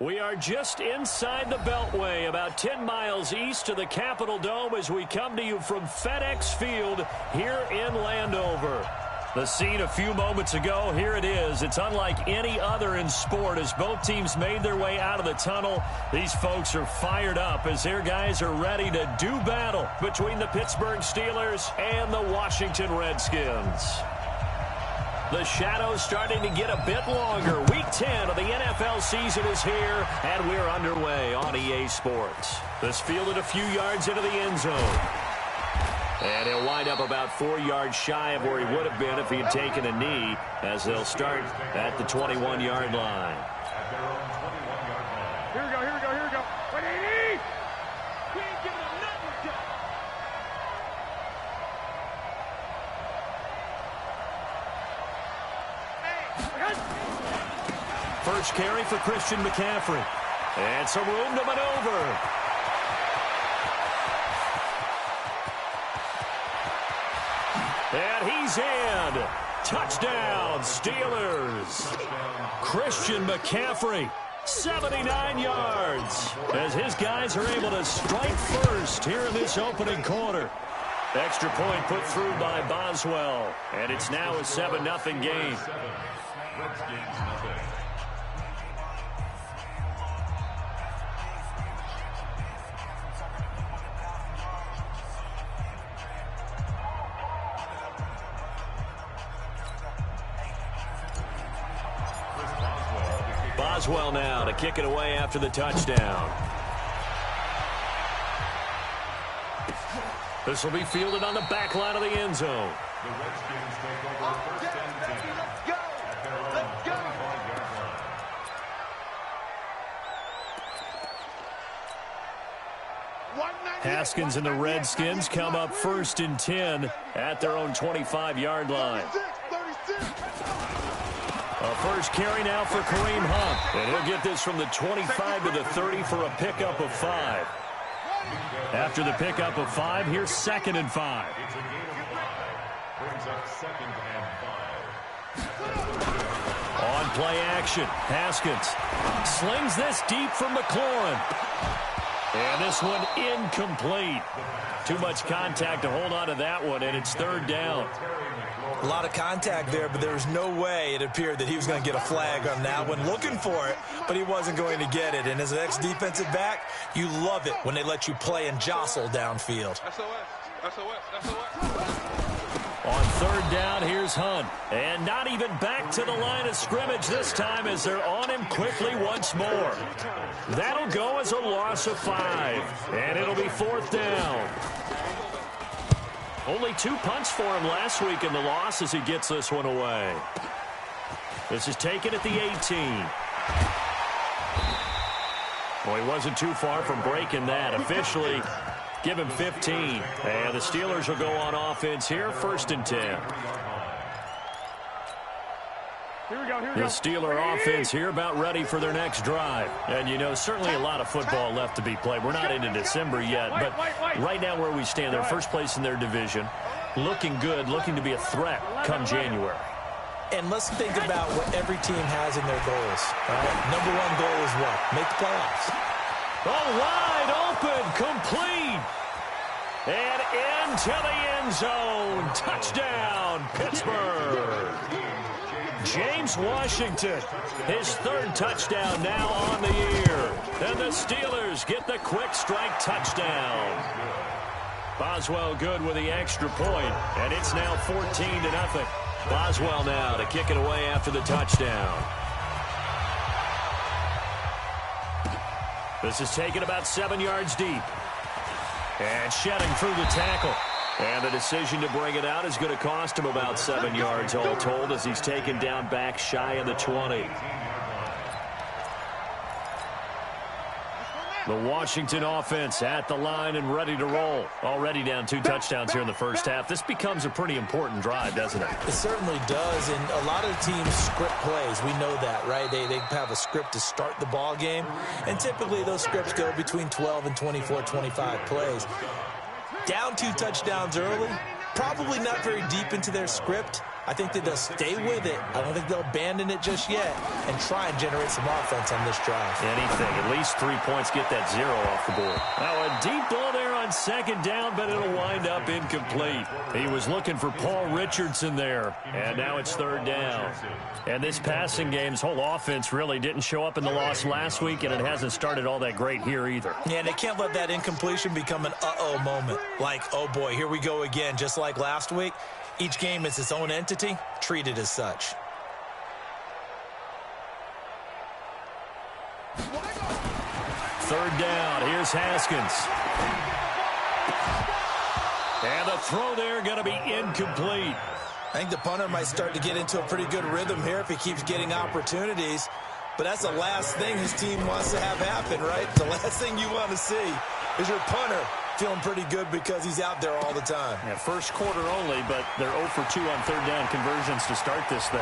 We are just inside the Beltway, about 10 miles east of the Capitol Dome as we come to you from FedEx Field here in Landover. The scene a few moments ago, here it is. It's unlike any other in sport as both teams made their way out of the tunnel. These folks are fired up as their guys are ready to do battle between the Pittsburgh Steelers and the Washington Redskins. The shadows starting to get a bit longer. Week 10 of the NFL season is here, and we're underway on EA Sports. This fielded a few yards into the end zone. And he'll wind up about 4 yards shy of where he would have been if he had taken a knee, as they'll start at the 21-yard line. Here we go, here we go, here we go. What do you need? We ain't giving him nothing. First carry for Christian McCaffrey. And some room to maneuver. And he's in. Touchdown, Steelers. Christian McCaffrey, 79 yards, as his guys are able to strike first here in this opening quarter. Extra point put through by Boswell, and it's now a 7-0 game. Boswell now to kick it away after the touchdown. This will be fielded on the back line of the end zone. The Redskins take over first and 10. Let's go! Let's go! Haskins and the Redskins come up first and 10 at their own 25-yard line. A first carry now for Kareem Hunt. And he'll get this from the 25 to the 30 for a pickup of 5. After the pickup of 5, here's 2nd and 5. It's a gain of 5. Brings up 2nd and 5. On play action, Haskins slings this deep from McLaurin. And this one incomplete. Too much contact to hold on to that one, and it's 3rd down. A lot of contact there, but there was no way it appeared that he was going to get a flag on that one. Looking for it, but he wasn't going to get it. And as an ex-defensive back, you love it when they let you play and jostle downfield. On 3rd down, here's Hunt. And not even back to the line of scrimmage this time as they're on him quickly once more. That'll go as a loss of 5. And it'll be 4th down. Only 2 punts for him last week in the loss as he gets this one away. This is taken at the 18. Well, he wasn't too far from breaking that. Officially, give him 15. And the Steelers will go on offense here, 1st and 10. The Steeler offense here about ready for their next drive. And, you know, certainly a lot of football left to be played. We're not into December yet, but right now where we stand, they're first place in their division. Looking good, looking to be a threat come January. And let's think about what every team has in their goals. Right? Number 1 goal is what? Make the playoffs. Oh, wide open, complete. And into the end zone. Touchdown, Pittsburgh. James Washington, his 3rd touchdown now on the year. And the Steelers get the quick strike touchdown. Boswell good with the extra point, and it's now 14-0. Boswell now to kick it away after the touchdown. This is taken about 7 yards deep. And shedding through the tackle. And the decision to bring it out is going to cost him about 7 yards all told as he's taken down back shy of the 20. The Washington offense at the line and ready to roll. Already down 2 touchdowns here in the first half. This becomes a pretty important drive, doesn't it? It certainly does, and a lot of teams script plays. We know that, right? They have a script to start the ball game, and typically those scripts go between 12 and 24, 25 plays. Down 2 touchdowns early, probably not very deep into their script, I think that they'll stay with it. I don't think they'll abandon it just yet and try and generate some offense on this drive. Anything. At least 3 points, get that 0 off the board. Now a deep ball there on second down, but it'll wind up incomplete. He was looking for Paul Richardson there, and now it's third down. And this passing game's whole offense really didn't show up in the loss last week, and it hasn't started all that great here either. Yeah, and they can't let that incompletion become an uh-oh moment. Like, oh boy, here we go again, just like last week. Each game is its own entity, treated as such. Third down, here's Haskins. And the throw there going to be incomplete. I think the punter might start to get into a pretty good rhythm here if he keeps getting opportunities. But that's the last thing his team wants to have happen, right? The last thing you want to see is your punter feeling pretty good because he's out there all the time. Yeah, first quarter only, but they're 0 for 2 on third down conversions to start this thing.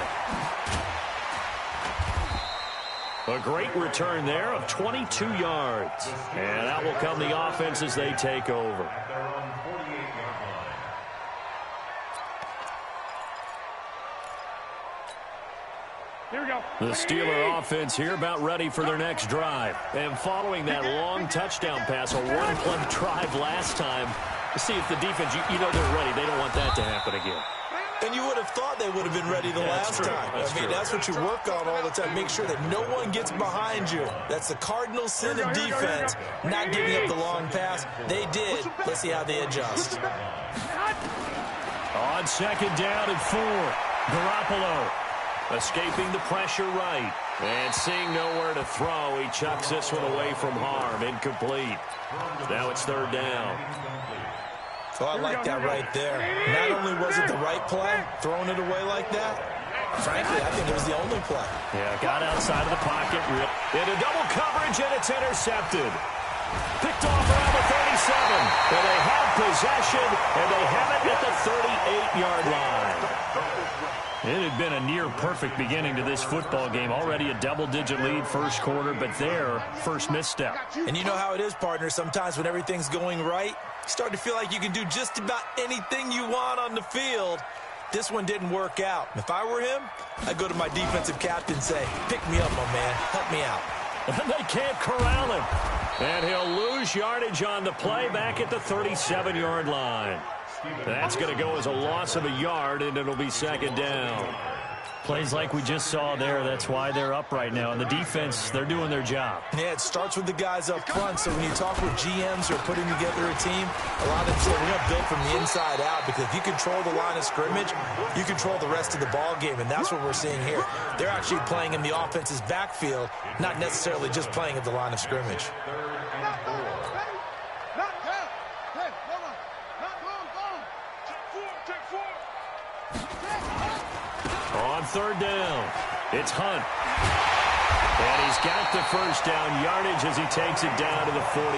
A great return there of 22 yards. And out will come the offense as they take over. Here we go. The Steeler offense here about ready for their next drive. And following that long touchdown pass, a one-play drive last time, to see if the defense, you know they're ready. They don't want that to happen again. And you would have thought they would have been ready the last time. That's what you work on all the time. Make sure that no one gets behind you. That's the cardinal sin of defense, not giving up the long pass. They did. Let's see how they adjust. On second down and 4, Garoppolo escaping the pressure right. And seeing nowhere to throw, he chucks this one away from harm. Incomplete. Now it's third down. Oh, I like that right there. Not only was it the right play, throwing it away like that, frankly, I think it was the only play. Yeah, got outside of the pocket. Into double coverage, and it's intercepted. Picked off around the 37. And they have possession, and they have it at the 38-yard line. It had been a near-perfect beginning to this football game. Already a double-digit lead first quarter, but their first misstep. And you know how it is, partner. Sometimes when everything's going right, you start to feel like you can do just about anything you want on the field. This one didn't work out. If I were him, I'd go to my defensive captain and say, pick me up, my man. Help me out. And they can't corral him. And he'll lose yardage on the play back at the 37-yard line. That's going to go as a loss of a yard, and it'll be second down. Plays like we just saw there, that's why they're up right now. And the defense, they're doing their job. Yeah, it starts with the guys up front. So when you talk with GMs who are putting together a team, a lot of them say we're going to build from the inside out, because if you control the line of scrimmage, you control the rest of the ball game, and that's what we're seeing here. They're actually playing in the offense's backfield, not necessarily just playing at the line of scrimmage. On third down, it's Hunt. And he's got the first down yardage as he takes it down to the 49.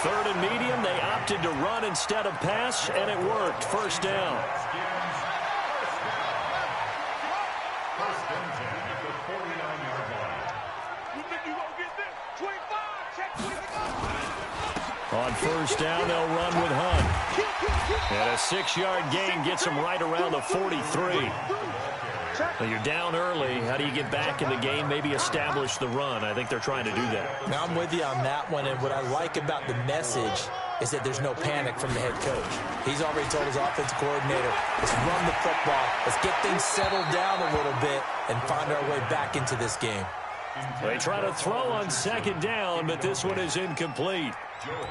Third and medium, they opted to run instead of pass, and it worked. First down. First and 10 at the 49-yard line. You think you're going to get this? 25, check 25. On first down, they'll run with Hunt. And a 6-yard gain gets him right around the 43. Well, you're down early. How do you get back in the game? Maybe establish the run. I think they're trying to do that. Now, I'm with you on that one, and what I like about the message is that there's no panic from the head coach. He's already told his offensive coordinator, let's run the football, let's get things settled down a little bit and find our way back into this game. They try to throw on second down, but this one is incomplete.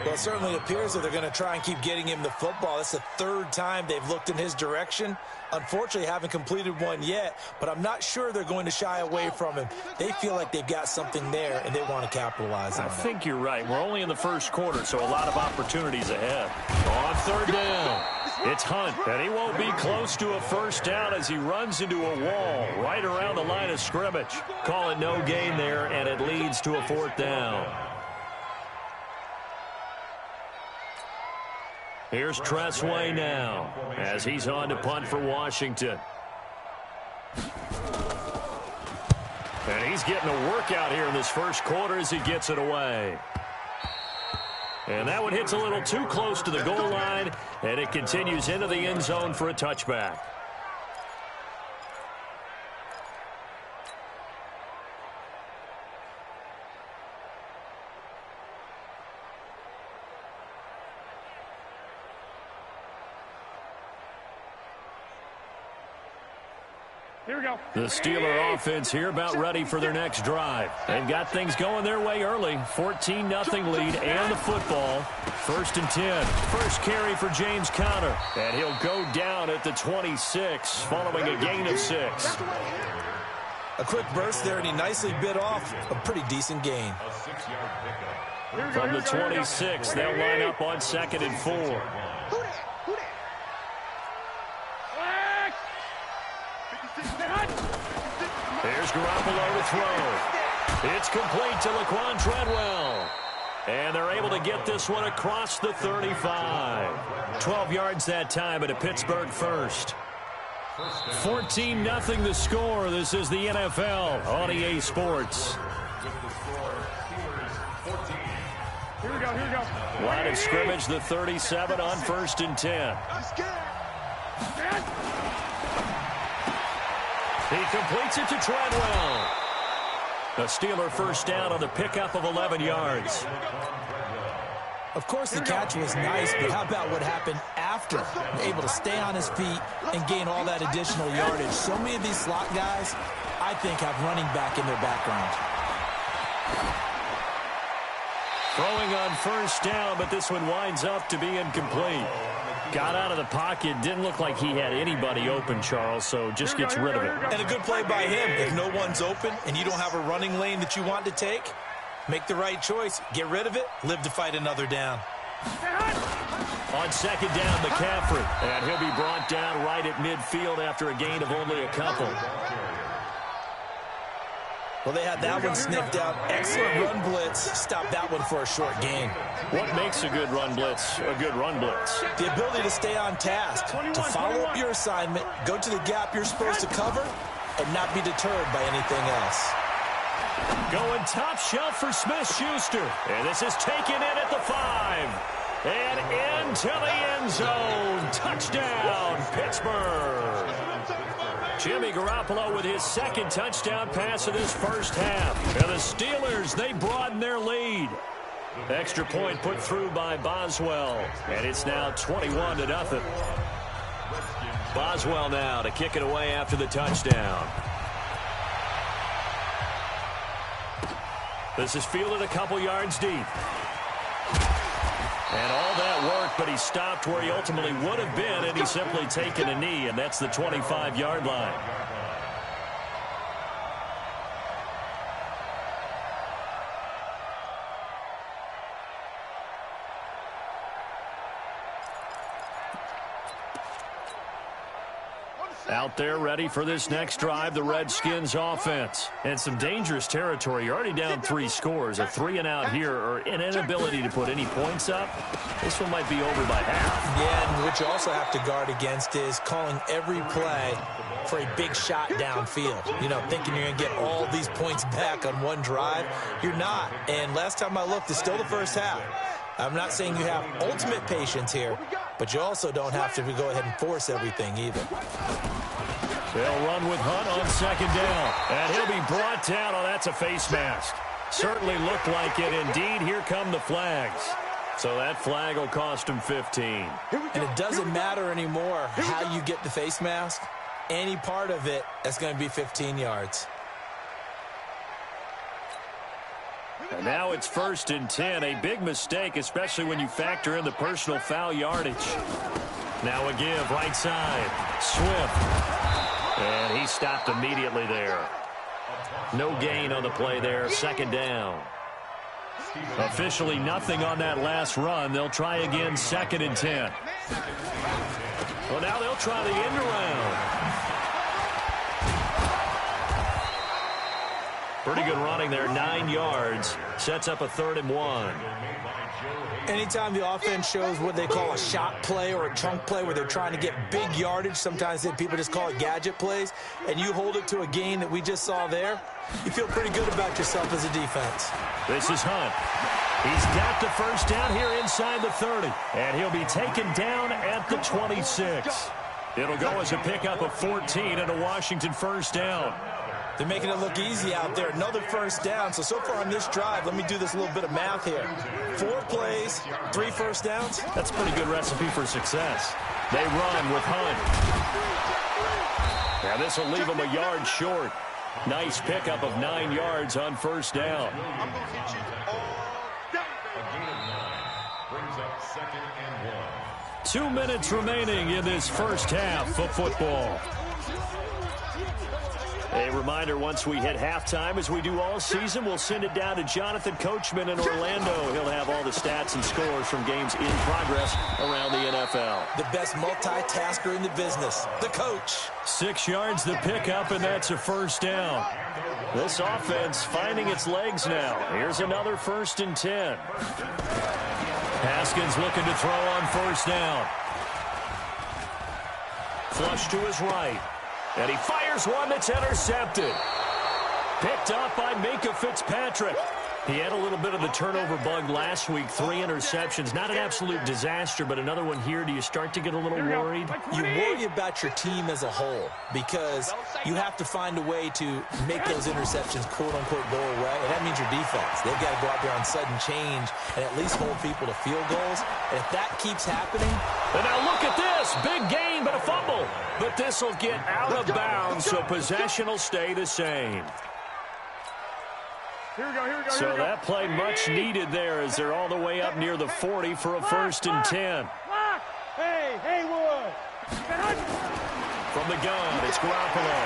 Well, it certainly appears that they're going to try and keep getting him the football. That's the third time they've looked in his direction. Unfortunately, haven't completed one yet, but I'm not sure they're going to shy away from him. They feel like they've got something there, and they want to capitalize on it. I think you're right. We're only in the first quarter, so a lot of opportunities ahead. On third down, it's Hunt, and he won't be close to a first down as he runs into a wall right around the line of scrimmage. Call it no gain there, and it leads to a fourth down. Here's Tress Way now as he's on to punt for Washington. And he's getting a workout here in this first quarter as he gets it away. And that one hits a little too close to the goal line, and it continues into the end zone for a touchback. Here we go. The Steeler offense here about ready for their next drive. They've got things going their way early. 14-0 lead and the football. 1st and 10. First carry for James Conner. And he'll go down at the 26 following a gain of 6. A quick burst there, and he nicely bit off a pretty decent gain. From the 26, they'll line up on 2nd and 4. Here's Garoppolo to throw. It's complete to Laquan Treadwell. And they're able to get this one across the 35. 12 yards that time, but a Pittsburgh first. 14-0 the score. This is the NFL on EA Sports. Here we go. Line of scrimmage, the 37 on 1st and 10. He completes it to Treadwell. A Steeler first down on the pickup of 11 yards. Of course, the catch was nice, but how about what happened after? Able to stay on his feet and gain all that additional yardage. So many of these slot guys, I think, have running back in their background. Throwing on first down, but this one winds up to be incomplete. Got out of the pocket. Didn't look like he had anybody open, Charles, so just gets rid of it. And a good play by him. If no one's open and you don't have a running lane that you want to take, make the right choice. Get rid of it. Live to fight another down. On 2nd down, McCaffrey. And he'll be brought down right at midfield after a gain of only a couple. Well, they had that one sniffed out. Excellent run blitz. Stop that one for a short gain. What makes a good run blitz a good run blitz? The ability to stay on task, to follow up your assignment, go to the gap you're supposed to cover, and not be deterred by anything else. Going top shelf for Smith-Schuster. And this is taken in at the 5. And into the end zone. Touchdown, Pittsburgh. Jimmy Garoppolo with his 2nd touchdown pass of this first half. And the Steelers, they broaden their lead. Extra point put through by Boswell. And it's now 21-0. Boswell now to kick it away after the touchdown. This is fielded a couple yards deep. And all that work, but he stopped where he ultimately would have been, and he's simply taken a knee, and that's the 25-yard line. Out there ready for this next drive, the Redskins offense. And some dangerous territory. You're already down 3 scores. A 3-and-out here, or an inability to put any points up. This one might be over by half. Yeah, and what you also have to guard against is calling every play for a big shot downfield. You know, thinking you're going to get all these points back on one drive. You're not. And last time I looked, it's still the first half. I'm not saying you have ultimate patience here, but you also don't have to go ahead and force everything either. They'll run with Hunt on 2nd down. And he'll be brought down. Oh, that's a face mask. Certainly looked like it. Indeed, here come the flags. So that flag will cost him 15. And it doesn't matter anymore how you get the face mask. Any part of it, that's going to be 15 yards. And now it's 1st and 10. A big mistake, especially when you factor in the personal foul yardage. Now a give, right side. Swift. And he stopped immediately there. No gain on the play there. 2nd down. Officially nothing on that last run. They'll try again 2nd and 10. Well, now they'll try the end around. Pretty good running there, 9 yards. Sets up a 3rd and 1. Anytime the offense shows what they call a shot play or a chunk play where they're trying to get big yardage, sometimes people just call it gadget plays, and you hold it to a gain that we just saw there, you feel pretty good about yourself as a defense. This is Hunt. He's got the first down here inside the 30, and he'll be taken down at the 26. It'll go as a pickup of 14 and a Washington first down. They're making it look easy out there. Another first down. So far on this drive, let me do this little bit of math here. 4 plays, 3 first downs. That's a pretty good recipe for success. They run with Hunt. Now this will leave him a yard short. Nice pickup of 9 yards on first down. I'm going to hit you all day. A gain of 9 brings up 2nd and 1. 2 minutes remaining in this first half of football. A reminder, once we hit halftime, as we do all season, we'll send it down to Jonathan Coachman in Orlando. He'll have all the stats and scores from games in progress around the NFL. The best multitasker in the business, the coach. 6 yards the pickup, and that's a first down. This offense finding its legs now. Here's another 1st and 10. Haskins looking to throw on first down. Flush to his right. And he fires one that's intercepted. Picked up by Minkah Fitzpatrick. He had a little bit of the turnover bug last week. 3 interceptions. Not an absolute disaster, but another one here. Do you start to get a little worried? You worry about your team as a whole because you have to find a way to make those interceptions, quote-unquote, go away. And that means your defense. They've got to go out there on sudden change and at least hold people to field goals. And if that keeps happening... And now look at this. Big gain, but a fumble. But this will get out of bounds, so possession will stay the same. Here we go. So that play much needed there as they're all the way up near the 40 for a 1st and 10. Hey, Haywood. From the gun, it's Garoppolo.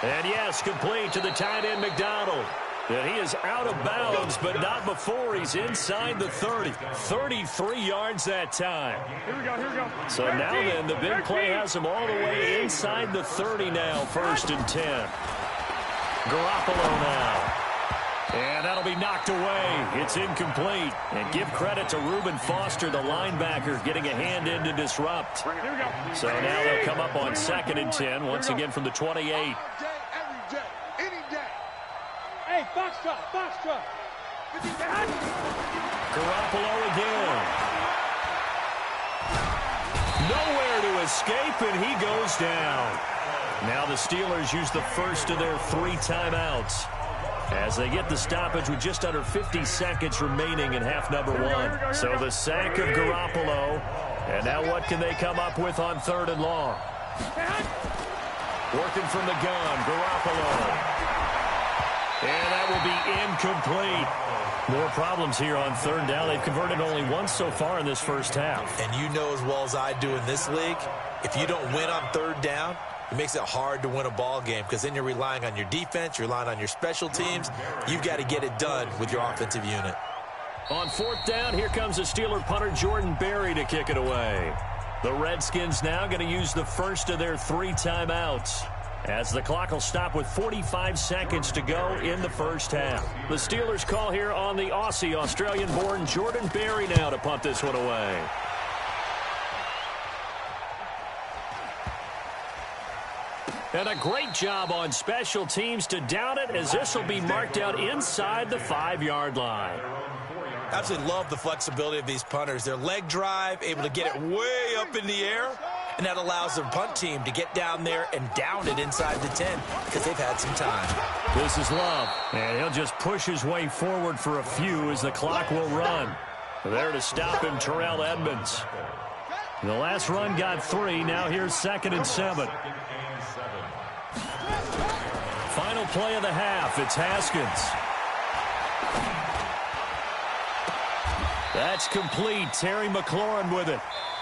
And yes, complete to the tight end McDonald. And he is out of bounds, but not before he's inside the 30. 33 yards that time. Here we go. So now then, the big play has him all the way inside the 30 now, 1st and 10. Garoppolo now. And that'll be knocked away. It's incomplete. And give credit to Reuben Foster, the linebacker, getting a hand in to disrupt. Here we go. So now they'll come up on 2nd and 10, once again from the 28. Every day, any day. Hey, box truck. Garoppolo again. Nowhere to escape, and he goes down. Now the Steelers use the first of their 3 timeouts as they get the stoppage with just under 50 seconds remaining in half number 1. So the sack of Garoppolo. And now what can they come up with on 3rd and long? Working from the gun, Garoppolo. And that will be incomplete. More problems here on 3rd down. They've converted only once so far in this first half. And you know as well as I do in this league, if you don't win on 3rd down, it makes it hard to win a ball game because then you're relying on your defense, you're relying on your special teams. You've got to get it done with your offensive unit. On 4th down, here comes the Steeler punter Jordan Berry to kick it away. The Redskins now going to use the first of their 3 timeouts, as the clock will stop with 45 seconds to go in the first half. The Steelers call here on the Aussie, Australian-born Jordan Berry now to punt this one away. And a great job on special teams to down it, as this will be marked out inside the 5-yard line. Absolutely love the flexibility of these punters. Their leg drive, able to get it way up in the air, and that allows the punt team to get down there and down it inside the 10 because they've had some time. This is Love, and he'll just push his way forward for a few as the clock will run. There to stop him, Terrell Edmunds. The last run got 3. Now here's 2nd and 7. Final play of the half. It's Haskins. That's complete. Terry McLaurin with it.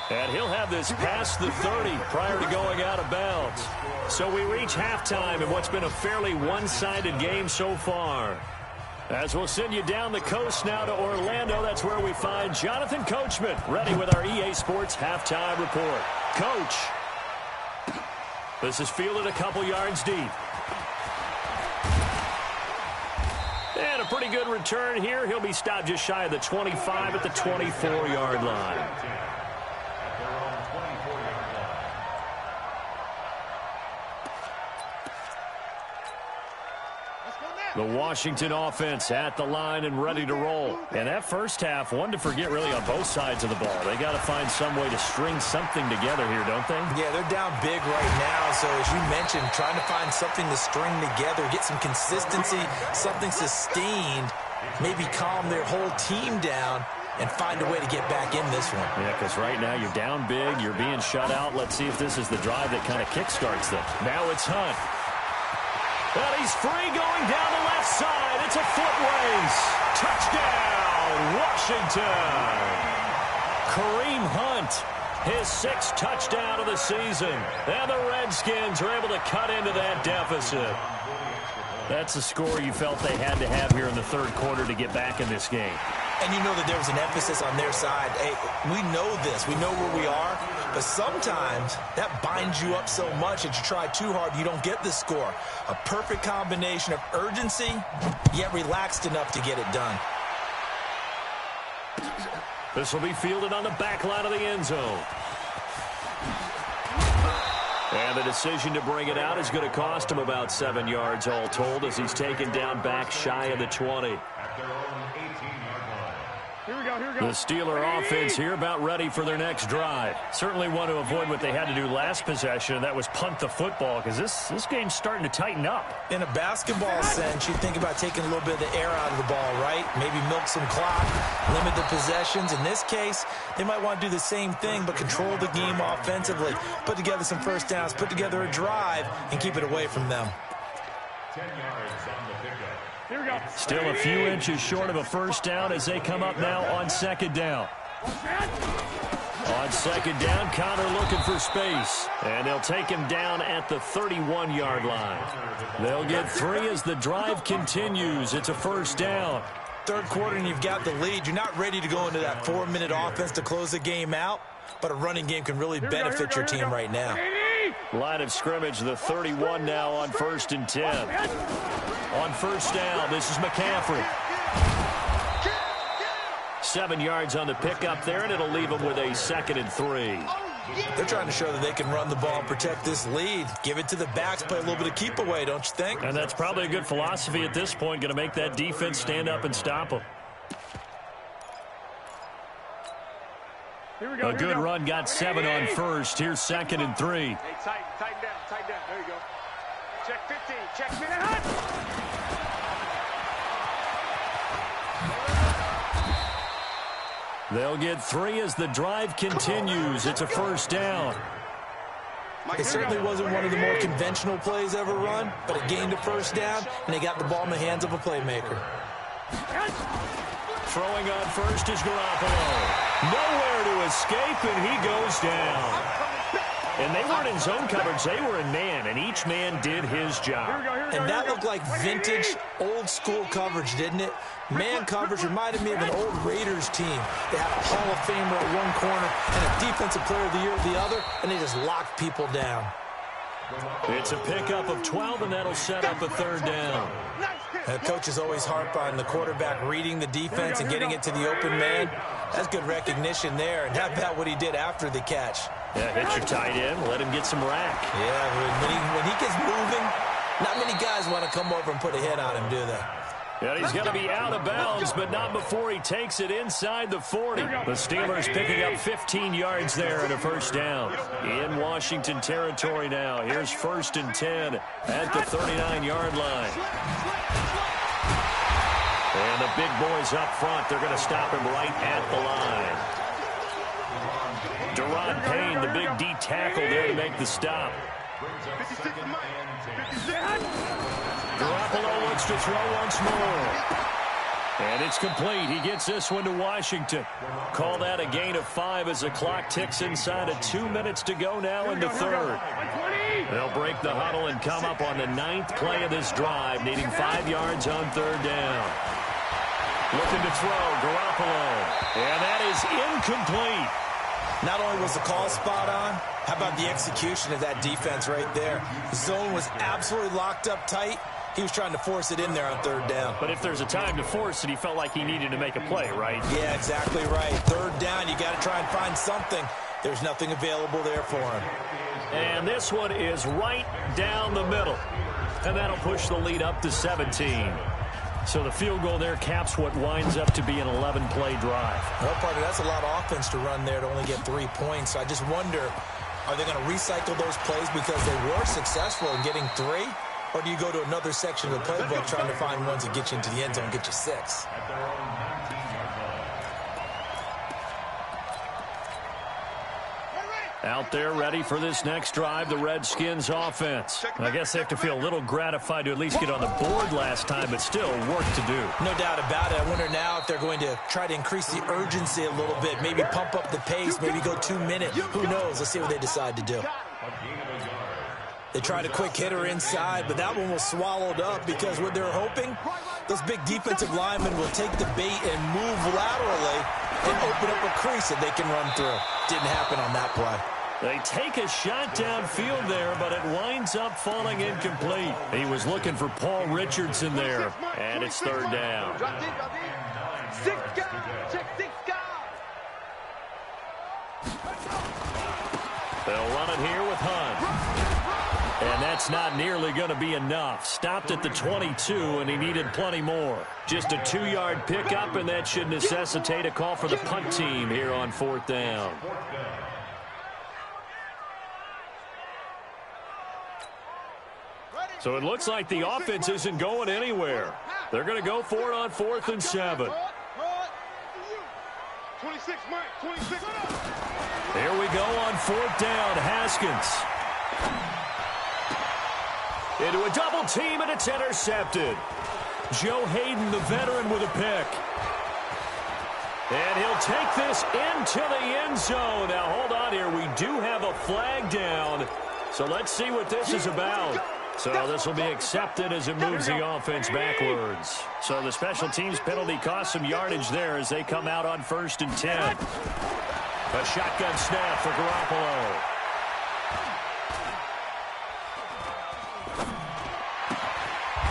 And he'll have this past the 30 prior to going out of bounds. So we reach halftime in what's been a fairly one-sided game so far. As we'll send you down the coast now to Orlando, that's where we find Jonathan Coachman ready with our EA Sports halftime report. Coach, this is fielded a couple yards deep. And a pretty good return here. He'll be stopped just shy of the 25 at the 24-yard line. The Washington offense at the line and ready to roll. And that first half, one to forget really on both sides of the ball. They got to find some way to string something together here, don't they? Yeah, they're down big right now. So as you mentioned, trying to find something to string together, get some consistency, something sustained, maybe calm their whole team down and find a way to get back in this one. Yeah, because right now you're down big, you're being shut out. Let's see if this is the drive that kind of kickstarts them. Now it's Hunt. Well, he's free going down the left side. It's a foot race. Touchdown, Washington. Kareem Hunt, his 6th touchdown of the season. And the Redskins are able to cut into that deficit. That's a score you felt they had to have here in the third quarter to get back in this game. And you know that there was an emphasis on their side. Hey, we know this. We know where we are. But sometimes that binds you up so much that you try too hard, you don't get the score. A perfect combination of urgency, yet relaxed enough to get it done. This will be fielded on the back line of the end zone. And the decision to bring it out is going to cost him about 7 yards all told as he's taken down back shy of the 20. At their own 18-yard line. Here we go. The Steeler offense here about ready for their next drive. Certainly want to avoid what they had to do last possession, and that was punt the football, because this game's starting to tighten up. In a basketball sense, you think about taking a little bit of the air out of the ball, right? Maybe milk some clock, limit the possessions. In this case, they might want to do the same thing, but control the game offensively. Put together some first downs, put together a drive, and keep it away from them. 10 yards on the pickup. Here we go. Still a few inches short of a first down as they come up now on second down. On second down, Connor looking for space. And they'll take him down at the 31-yard line. They'll get 3 as the drive continues. It's a first down. Third quarter and you've got the lead. You're not ready to go into that 4-minute offense to close the game out, but a running game can really benefit your team right now. Line of scrimmage, the 31 now on 1st and 10. On first down, this is McCaffrey. 7 yards on the pickup there, and it'll leave them with a 2nd and 3. They're trying to show that they can run the ball and protect this lead. Give it to the backs, play a little bit of keep away, don't you think? And that's probably a good philosophy at this point, going to make that defense stand up and stop them. Here we go. A good run, got 7 on first. Here's 2nd and 3. Hey, tighten down. There you go. Check 15. Check 15. They'll get 3 as the drive continues. It's a first down. It certainly wasn't one of the more conventional plays ever run, but it gained a first down, and they got the ball in the hands of a playmaker. Throwing on first is Garoppolo. Nowhere to escape, and he goes down. And they weren't in zone coverage. They were in man, and each man did his job. And that looked like vintage, old-school coverage, didn't it? Man coverage reminded me of an old Raiders team. They had a Hall of Famer at one corner and a Defensive Player of the Year at the other, and they just locked people down. It's a pickup of 12, and that'll set up a 3rd down. Coaches always harp on the quarterback reading the defense and getting it to the open man. That's good recognition there. And how about what he did after the catch? Yeah, hit your tight end, let him get some rack. Yeah, when he gets moving, not many guys want to come over and put a hit on him, do they? And he's going to be out of bounds, but not before he takes it inside the 40. The Steelers picking up 15 yards there and a first down. In Washington territory now. Here's 1st and 10 at the 39-yard line. And the big boys up front, they're going to stop him right at the line. Deron Payne, the big D tackle there to make the stop. Garoppolo looks to throw once more. And it's complete. He gets this one to Washington. Call that a gain of 5 as the clock ticks inside of 2 minutes to go now in the 3rd. They'll break the huddle and come up on the 9th play of this drive, needing 5 yards on 3rd down. Looking to throw, Garoppolo. And that is incomplete. Not only was the call spot on, how about the execution of that defense right there? The zone was absolutely locked up tight. He was trying to force it in there on 3rd down. But if there's a time to force it, he felt like he needed to make a play, right? Yeah, exactly right. 3rd down, you got to try and find something. There's nothing available there for him. And this one is right down the middle. And that'll push the lead up to 17. So the field goal there caps what winds up to be an 11-play drive. Well, partner, that's a lot of offense to run there to only get 3 points. I just wonder, are they going to recycle those plays because they were successful in getting 3? Or do you go to another section of the playbook trying to find ones that get you into the end zone and get you 6? Out there ready for this next drive, the Redskins offense. I guess they have to feel a little gratified to at least get on the board last time, but still work to do. No doubt about it. I wonder now if they're going to try to increase the urgency a little bit, maybe pump up the pace, maybe go 2 minutes. Who knows? Let's see what they decide to do. They tried a quick hitter inside, but that one was swallowed up because what they're hoping, those big defensive linemen will take the bait and move laterally and open up a crease that they can run through. Didn't happen on that play. They take a shot downfield there, but it winds up falling incomplete. He was looking for Paul Richardson there, and it's third down. They'll run it here with Hunt. And that's not nearly going to be enough. Stopped at the 22, and he needed plenty more. Just a 2-yard pickup, and that should necessitate a call for the punt team here on fourth down. So it looks like the offense isn't going anywhere. They're going to go for it on 4th and 7. 26, Mike, 26. Here we go on 4th down. Haskins. Into a double team, and it's intercepted. Joe Hayden, the veteran, with a pick. And he'll take this into the end zone. Now, hold on here. We do have a flag down. So let's see what this is about. So this will be accepted as it moves the offense backwards. So the special teams penalty cost some yardage there as they come out on 1st and 10. A shotgun snap for Garoppolo.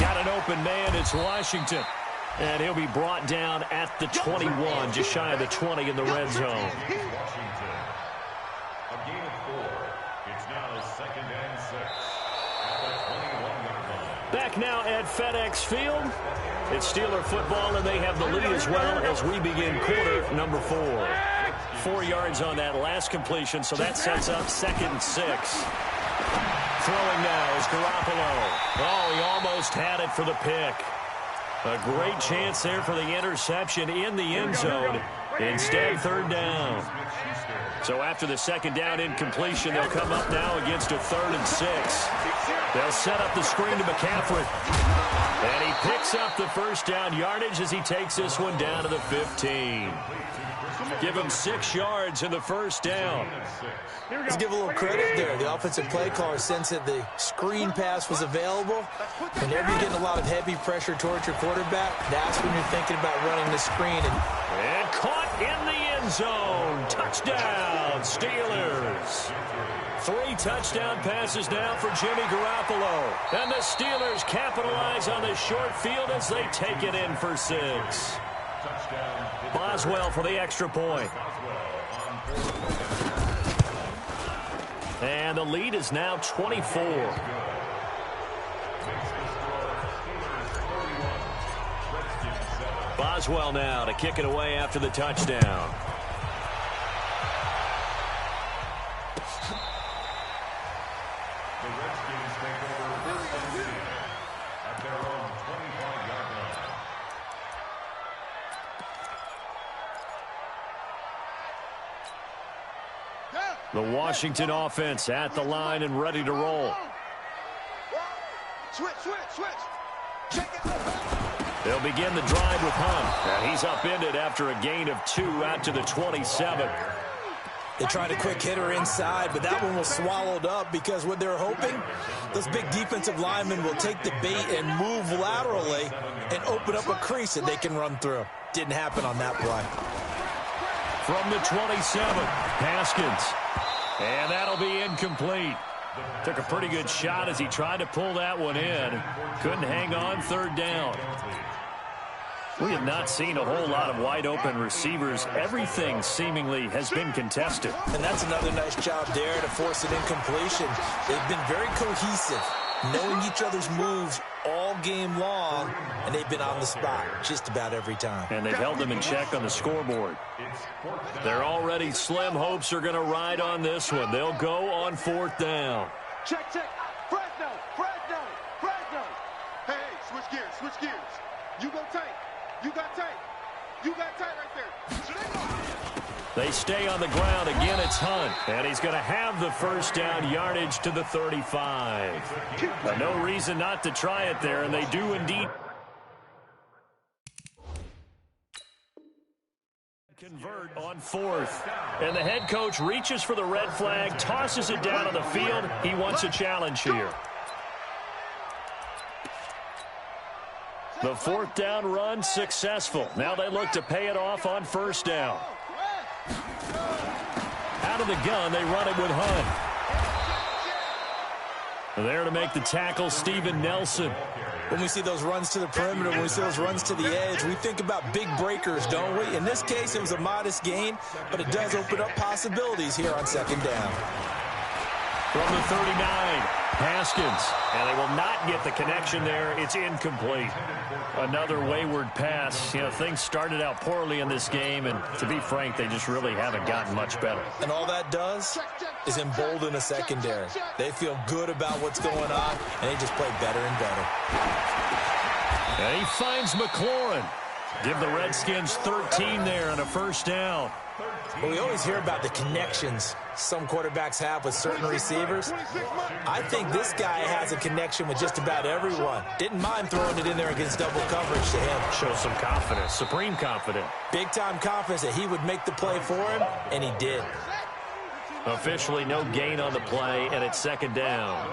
Got an open man. It's Washington. And he'll be brought down at the 21, just shy of the 20 in the red zone. Washington. A gain of 4. It's now 2nd and 6. At the 21-yard line. Back now at FedEx Field. It's Steeler football, and they have the lead as well as we begin quarter number 4. 4 yards on that last completion, so that sets up 2nd and 6. Throwing now is Garoppolo. Oh, he almost had it for the pick. A great chance there for the interception in the end zone. Instead, 3rd down. So after the 2nd down incompletion, they'll come up now against a 3rd and 6. They'll set up the screen to McCaffrey. And he picks up the 1st down yardage as he takes this one down to the 15. Give him 6 yards in the 1st down. Let's give a little credit there. The offensive play caller sensed that the screen pass was available. Whenever you're getting a lot of heavy pressure towards your quarterback, that's when you're thinking about running the screen. And caught in the end zone. Touchdown, Steelers. 3 touchdown passes now for Jimmy Garoppolo. And the Steelers capitalize on the short field as they take it in for 6. Boswell for the extra point. And the lead is now 24. Boswell now to kick it away after the touchdown. The Redskins take over 1st and 10 at their own 25-yard line. The Washington offense at the line and ready to roll. Switch. Check it. They'll begin the drive with Hunt. And he's upended after a gain of 2 out to the 27. They tried a quick hitter inside, but that one was swallowed up because what they're hoping, those big defensive linemen will take the bait and move laterally and open up a crease that they can run through. Didn't happen on that play. From the 27, Haskins. And that'll be incomplete. Took a pretty good shot as he tried to pull that one in. Couldn't hang on, 3rd down. We have not seen a whole lot of wide-open receivers. Everything seemingly has been contested. And that's another nice job there to force an incompletion. They've been very cohesive, knowing each other's moves all game long, and they've been on the spot just about every time. And they've held them in check on the scoreboard. Their already slim hopes are going to ride on this one. They'll go on 4th down. Check. Fresno. Hey, switch gears. You go tight. You got tight right there. They stay on the ground. Again, it's Hunt. And he's going to have the first down, yardage to the 35. But no reason not to try it there, and they do indeed convert on fourth. And the head coach reaches for the red flag, tosses it down on the field. He wants a challenge here. The fourth down run successful. Now they look to pay it off on first down. Out of the gun, they run it with Hunt. There to make the tackle, Steven Nelson. When we see those runs to the perimeter, when we see those runs to the edge, we think about big breakers, don't we? In this case, it was a modest gain, but it does open up possibilities here on second down. From the 39, Haskins. And they will not get the connection there. It's incomplete. Another wayward pass. You know, things started out poorly in this game, and to be frank, they just really haven't gotten much better. And all that does is embolden a secondary. They feel good about what's going on, and they just play better and better. And he finds McLaurin. Give the Redskins 13 there on a first down. Well, we always hear about the connections some quarterbacks have with certain receivers. I think this guy has a connection with just about everyone. Didn't mind throwing it in there against double coverage to him. Shows some confidence, supreme confidence. Big-time confidence that he would make the play for him, and he did. Officially no gain on the play, and it's second down.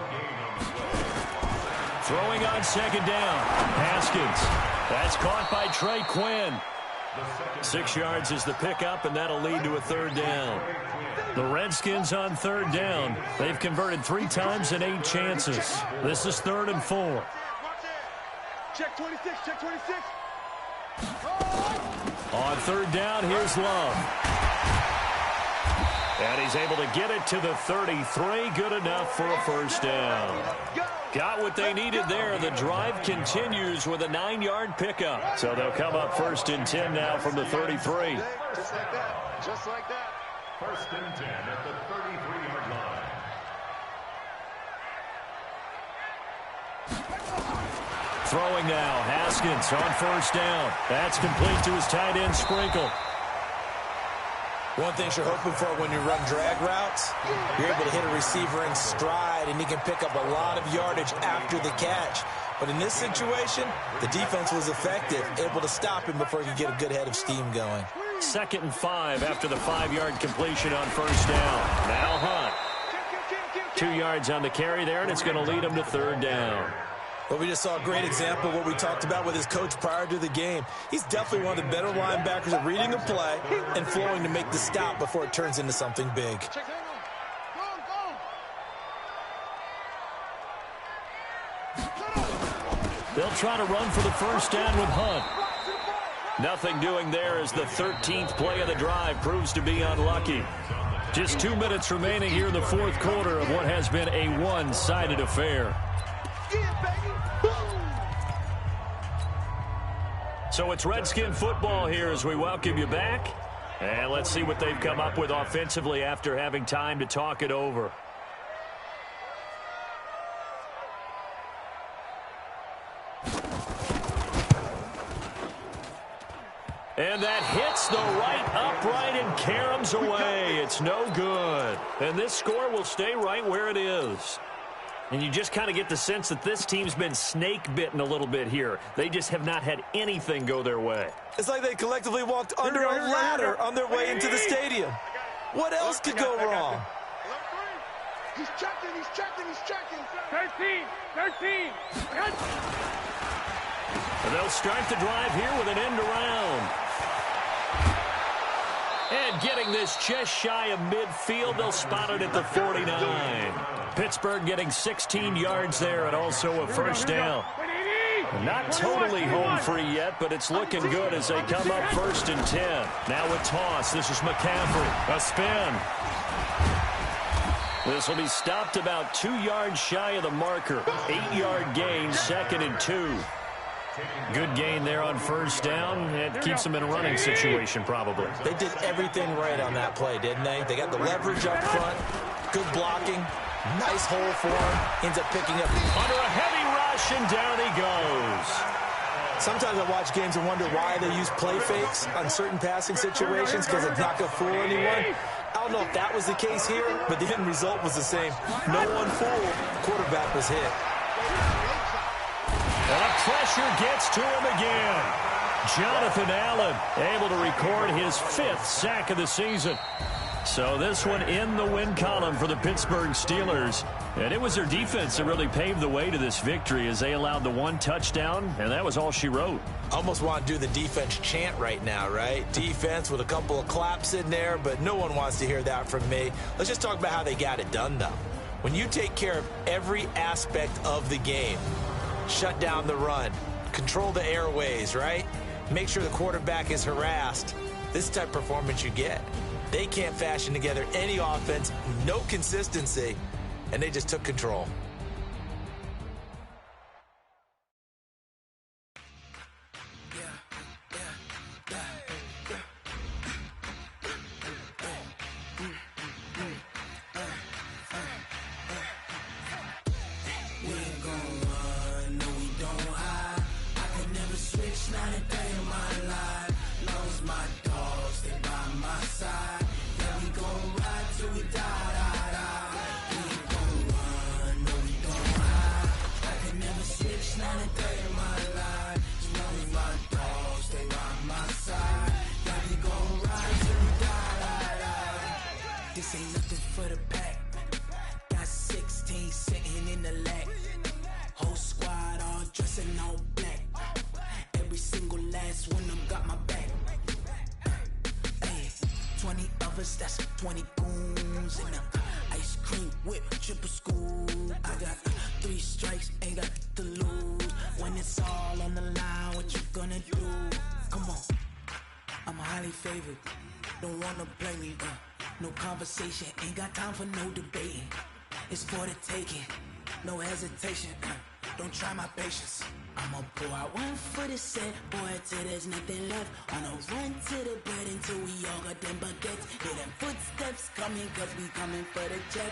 Throwing on second down, Haskins. That's caught by Trey Quinn. 6 yards is the pickup, and that'll lead to a third down. The Redskins on third down. They've converted 3 times in 8 chances. This is 3rd and 4. Check 26, check 26. On third down, here's Love. And he's able to get it to the 33. Good enough for a first down. Got what they needed there. The drive continues with a 9-yard pickup. So they'll come up 1st and 10 now from the 33. Just like that. Just like that. 1st and 10 at the 33-yard line. Throwing now, Haskins on first down. That's complete to his tight end, Sprinkle. One thing you're hoping for when you run drag routes, you're able to hit a receiver in stride, and he can pick up a lot of yardage after the catch. But in this situation, the defense was effective, able to stop him before he could get a good head of steam going. 2nd and 5 after the 5-yard completion on first down. Now Hunt. 2 yards on the carry there, and it's going to lead him to 3rd down. Well, we just saw a great example of what we talked about with his coach prior to the game. He's definitely one of the better linebackers at reading a play and flowing to make the stop before it turns into something big. They'll try to run for the first down with Hunt. Nothing doing there as the 13th play of the drive proves to be unlucky. Just 2 minutes remaining here in the 4th quarter of what has been a one-sided affair. So it's Redskin football here as we welcome you back. And let's see what they've come up with offensively after having time to talk it over. And that hits the right upright and caroms away. It's no good. And this score will stay right where it is. And you just kind of get the sense that this team's been snake-bitten a little bit here. They just have not had anything go their way. It's like they collectively walked under a ladder on their way into the stadium. What else could go wrong? He's checking, he's checking, he's checking. 13. And they'll start the drive here with an end around. And getting this just shy of midfield, they'll spot it at the 49. Pittsburgh getting 16 yards there and also a first down. Not totally home free yet, but it's looking good as they come up 1st and 10. Now a toss. This is McCaffrey. A spin. This will be stopped about 2 yards shy of the marker. 8-yard gain, 2nd and 2. Good gain there on first down. It keeps them in a running situation probably. They did everything right on that play, didn't they? They got the leverage up front, good blocking, nice hole for him. Ends up picking up under a heavy rush, and down he goes. Sometimes I watch games and wonder why they use play fakes on certain passing situations because it's not going to fool anyone. I don't know if that was the case here, but the end result was the same. No one fooled. The quarterback was hit. And the pressure gets to him again. Jonathan Allen able to record his 5th sack of the season. So this one in the win column for the Pittsburgh Steelers. And it was their defense that really paved the way to this victory as they allowed the 1 touchdown, and that was all she wrote. Almost want to do the defense chant right now, right? Defense with a couple of claps in there, but no one wants to hear that from me. Let's just talk about how they got it done, though. When you take care of every aspect of the game, shut down the run, control the airways, right? Make sure the quarterback is harassed. This type of performance you get. They can't fashion together any offense, no consistency, and they just took control. That's 20 goons and ice cream whip, triple school. I got 3 strikes, ain't got to lose. When it's all on the line, what you gonna do? Come on, I'm highly favored. Don't wanna blame me. No conversation, ain't got time for no debating. It's for the taking, no hesitation. Don't try my patience. I'ma pour out 1 for the set, boy, till there's nothing left. On a run to the bed until we all got them baguettes. Hear them footsteps coming, cause we coming for the check.